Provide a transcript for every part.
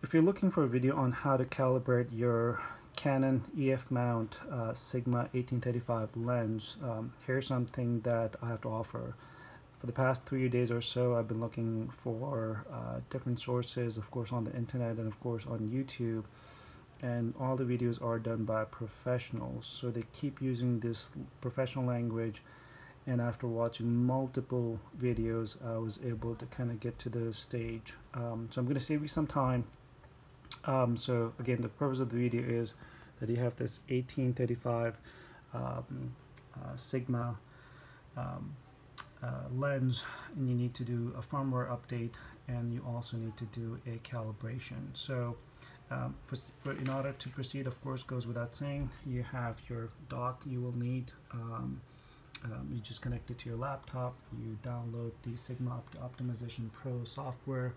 If you're looking for a video on how to calibrate your Canon EF mount Sigma 1835 lens, here's something that I have to offer. For the past 3 days or so, I've been looking for different sources, of course on the internet and of course on YouTube, and all the videos are done by professionals, so they keep using this professional language. And after watching multiple videos, I was able to kind of get to the stage. So I'm going to save you some time. So again, the purpose of the video is that you have this 1835 Sigma lens, and you need to do a firmware update, and you also need to do a calibration. So in order to proceed, of course, goes without saying, you have your dock you will need. You just connect it to your laptop, you download the Sigma Optimization Pro software,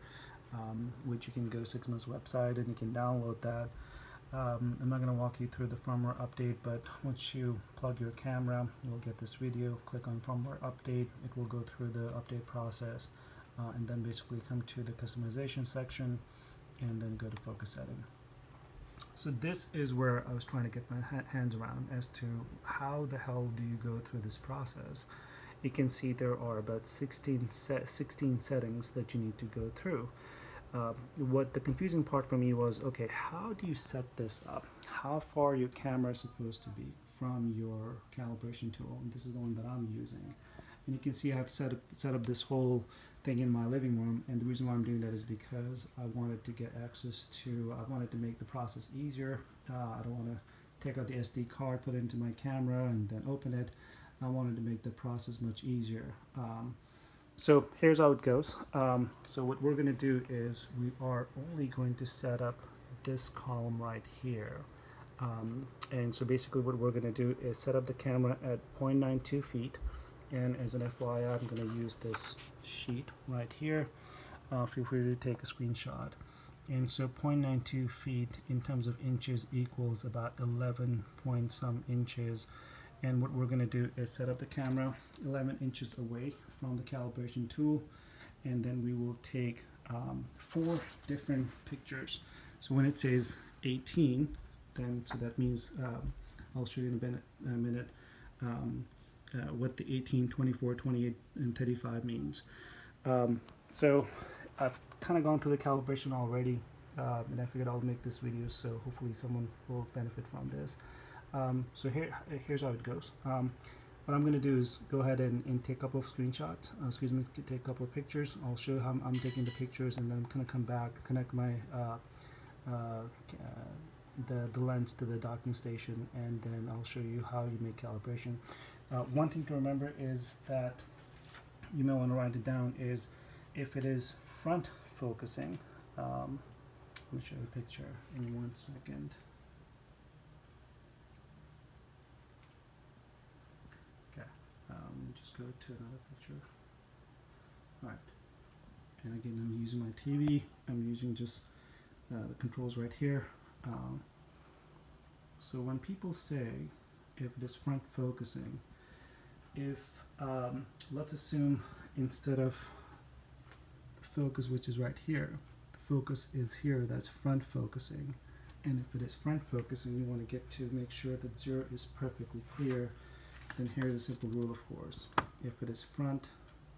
which you can go to Sigma's website and you can download that. I'm not going to walk you through the firmware update, but once you plug your camera, you'll get this video. Click on firmware update, it will go through the update process, and then basically come to the customization section and then go to focus setting. So this is where I was trying to get my hands around as to how the hell do you go through this process. You can see there are about 16 settings that you need to go through. What the confusing part for me was, okay, how do you set this up? How far your camera is supposed to be from your calibration tool? And this is the one that I'm using. And you can see I've set up this whole thing in my living room, and the reason why I'm doing that is because I wanted to get access to, I wanted to make the process easier. I don't want to take out the SD card, put it into my camera, and then open it. I wanted to make the process much easier. So here's how it goes. So what we're going to do is we are only going to set up this column right here. And so basically what we're going to do is set up the camera at 0.92 feet. And as an FYI, I'm going to use this sheet right here. Feel free to take a screenshot. And so 0.92 feet in terms of inches equals about 11 point some inches. And what we're going to do is set up the camera 11 inches away from the calibration tool, and then we will take 4 different pictures. So when it says 18, then so that means I'll show you in a minute what the 18, 24, 28, and 35 means. So I've kind of gone through the calibration already, and I figured I'll make this video so hopefully someone will benefit from this. So here's how it goes. What I'm going to do is go ahead and take a couple of screenshots, take a couple of pictures. I'll show you how I'm taking the pictures, and then I'm going to come back, connect my the lens to the docking station, and then I'll show you how you make calibration. One thing to remember is that you may want to write it down is if it is front focusing. Let me show you a picture in 1 second. Okay, just go to another picture. Alright, and again, I'm using my TV. I'm using just the controls right here. So when people say if it is front focusing, if let's assume instead of the focus, which is right here, the focus is here, that's front focusing. And if it is front focusing, you want to get to make sure that 0 is perfectly clear. Then here's a simple rule, of course. If it is front,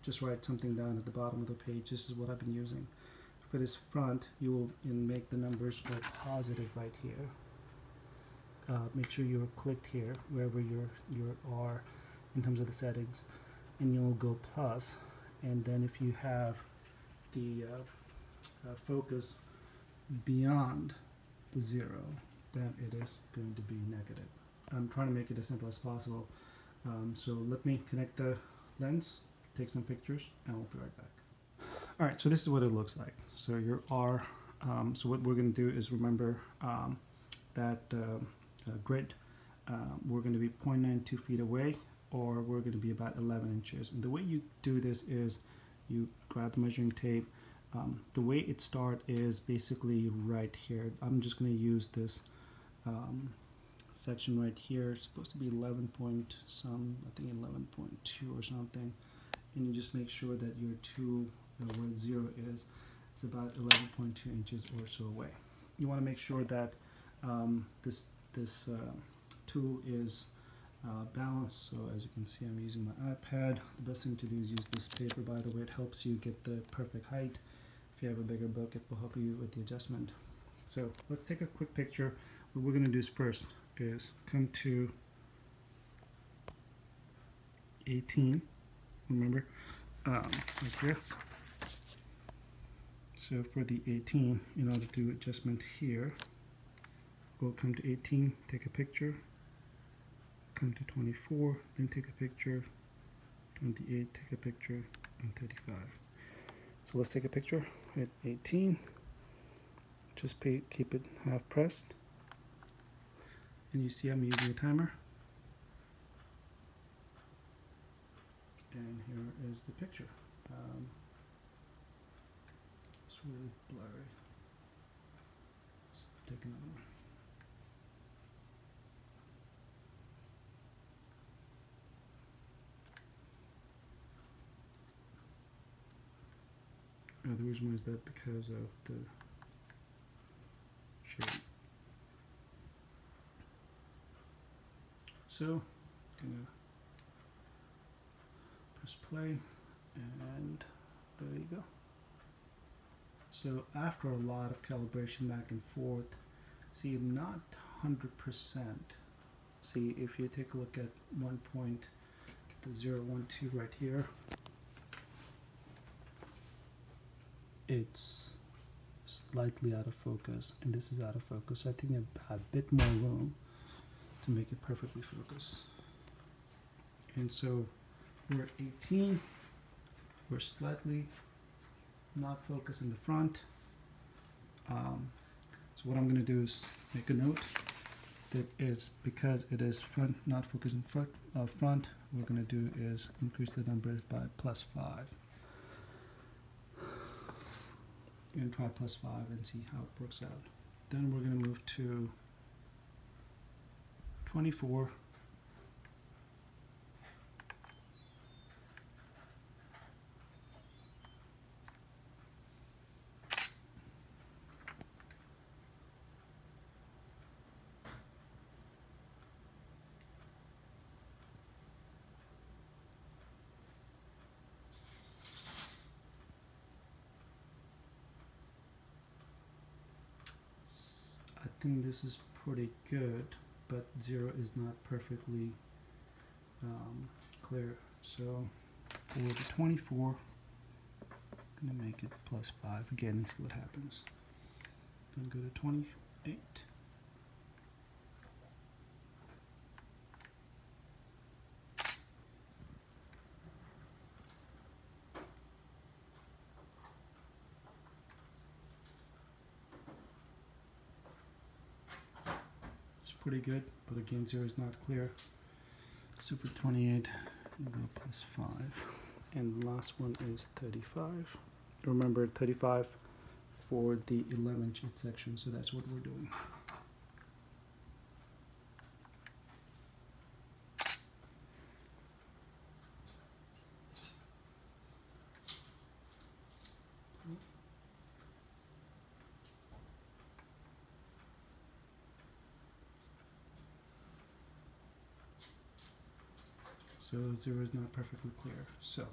just write something down at the bottom of the page. This is what I've been using. If it is front, you will make the numbers go positive right here. Make sure you're clicked here, wherever you are in terms of the settings, and you'll go plus. And then if you have the focus beyond the 0, then it is going to be negative. I'm trying to make it as simple as possible. So let me connect the lens, take some pictures, and we'll be right back. Alright, so this is what it looks like. So your R, so what we're going to do is remember that grid, we're going to be 0.92 feet away, or we're going to be about 11 inches. And the way you do this is you grab the measuring tape. The way it starts is basically right here. I'm just going to use this section right here. It's supposed to be 11 point some, I think 11.2 or something. And you just make sure that your 2 where 0 is, it's about 11.2 inches or so away. You want to make sure that this tool is balanced. So as you can see, I'm using my iPad. The best thing to do is use this paper, by the way. It helps you get the perfect height. If you have a bigger book, it will help you with the adjustment. So let's take a quick picture. What we're going to do is first is come to 18, remember, right here. So for the 18, in order to do adjustment here, we'll come to 18, take a picture, come to 24, then take a picture, 28, take a picture, and 35. So let's take a picture at 18. Just keep it half pressed. And you see I'm using a timer. And here is the picture. It's really blurry. Let's take another one. The reason why is that because of the shade. So, gonna press play, and there you go. So after a lot of calibration back and forth, see, not 100%. See, if you take a look at 1.012 right here, it's slightly out of focus, and this is out of focus. So I think I have a bit more room to make it perfectly focus. And so we're at 18. We're slightly not focused in the front. So what I'm going to do is make a note that is because it is front, not focused in front. What we're going to do is increase the number by +5. And try +5 and see how it works out. Then we're going to move to 24. I think this is pretty good, but 0 is not perfectly clear. So for the 24, I'm going to make it +5 again and see what happens. Then go to 28. Pretty good, but again 0 is not clear. So for 28, we'll go +5, and the last one is 35. Remember 35 for the 11 sheet section, so that's what we're doing. So 0 is not perfectly clear. So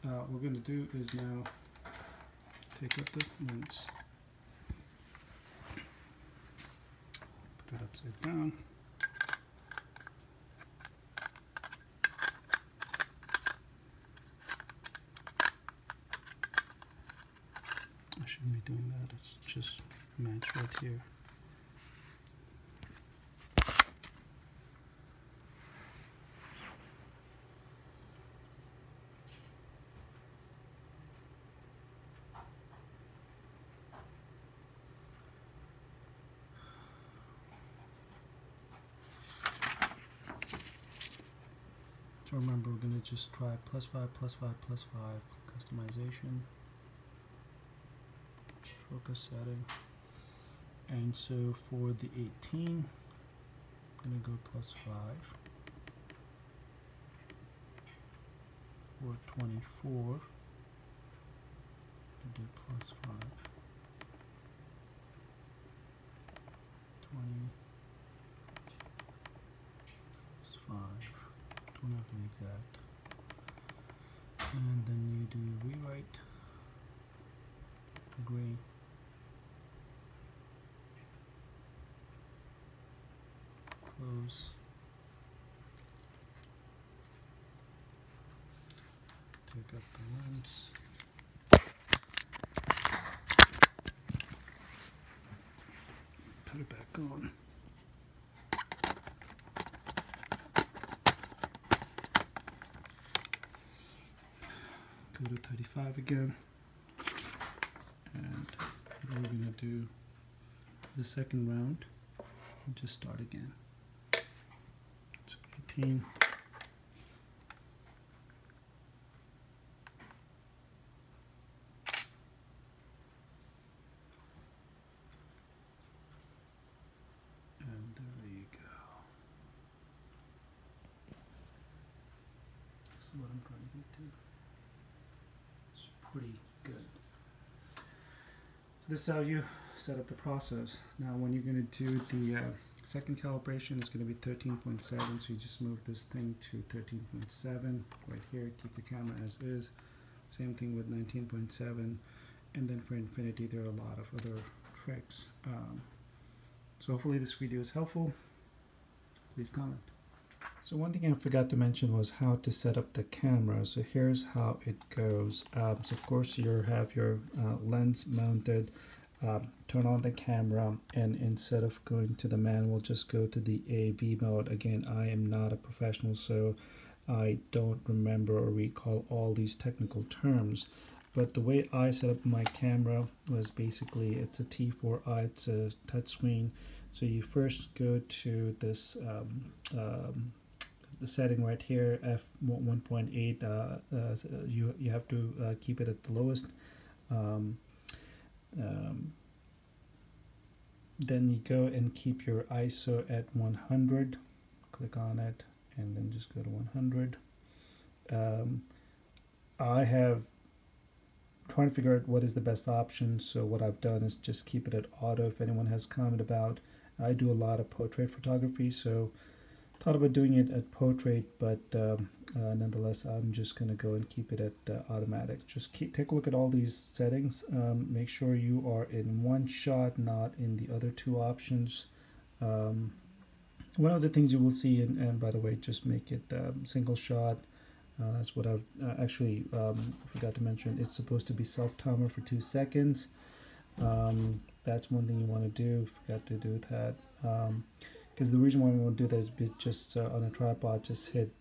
what we're going to do is now take up the lens, put it upside down, I shouldn't be doing that, it's just match right here. So remember, we're going to just try +5, +5, +5, customization, focus setting, and so for the 18, I'm going to go +5, for 24, do +5, 20, +5, don't have to be exact. And then you do rewrite, agree, close, take up the lens, put it back on. Go to 35 again, and we're going to do the second round and just start again. So 18, and there you go. This is what I'm trying to get to. Pretty good. So this is how you set up the process. Now when you're going to do the second calibration, it's going to be 13.7, so you just move this thing to 13.7 right here, keep the camera as is. Same thing with 19.7, and then for infinity there are a lot of other tricks. So hopefully this video is helpful. Please comment. So one thing I forgot to mention was how to set up the camera. So here's how it goes. So of course you have your lens mounted, turn on the camera, and instead of going to the manual, just go to the AV mode. Again, I am not a professional, so I don't remember or recall all these technical terms. But the way I set up my camera was basically, it's a T4i, it's a touchscreen. So you first go to this the setting right here, F1.8. You have to keep it at the lowest. Then you go and keep your ISO at 100. Click on it, and then just go to 100. I have trying to figure out what is the best option, so what I've done is just keep it at auto. If anyone has comment about, I do a lot of portrait photography, so thought about doing it at portrait, but nonetheless I'm just going to go and keep it at automatic. Just take a look at all these settings. Make sure you are in one shot, not in the other two options. One of the things you will see, and by the way, just make it single shot. That's what I've actually forgot to mention. It's supposed to be self-timer for 2 seconds. That's one thing you want to do. Forgot to do that. Because the reason why we want to do that is just on a tripod, just hit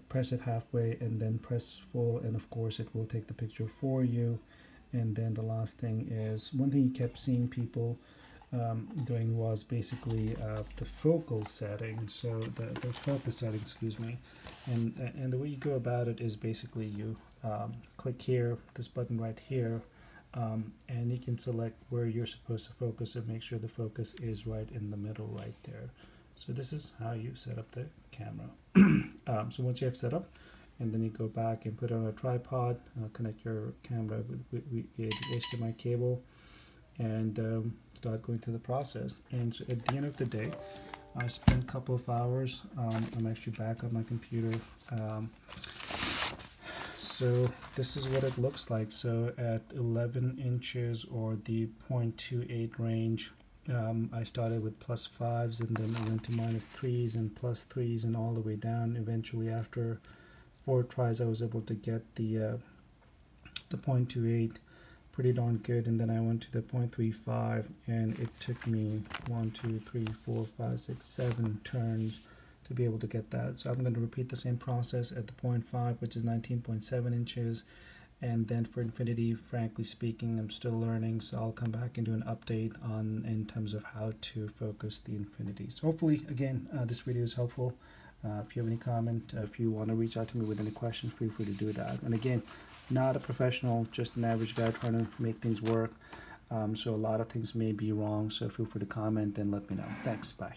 press it halfway and then press full, and of course it will take the picture for you. And then the last thing is, one thing you kept seeing people doing was basically the focal setting, so the focus setting, excuse me. And the way you go about it is basically you click here, this button right here, and you can select where you're supposed to focus and make sure the focus is right in the middle right there. So this is how you set up the camera. So once you have set up, and then you go back and put it on a tripod, connect your camera with the HDMI cable, and start going through the process. And so at the end of the day, I spent a couple of hours. I'm actually back on my computer. So this is what it looks like. So at 11 inches or the 0.28 range, I started with +5s, and then I went to -3s and +3s and all the way down. Eventually, after 4 tries, I was able to get the 0.28 pretty darn good, and then I went to the 0.35, and it took me 1, 2, 3, 4, 5, 6, 7 turns to be able to get that. So I'm going to repeat the same process at the 0.5, which is 19.7 inches. And then for infinity, frankly speaking, I'm still learning, so I'll come back and do an update on in terms of how to focus the infinity. So hopefully, again, this video is helpful. If you have any comment, if you want to reach out to me with any questions, feel free to do that. And again, not a professional, just an average guy trying to make things work. So a lot of things may be wrong, so feel free to comment and let me know. Thanks, bye.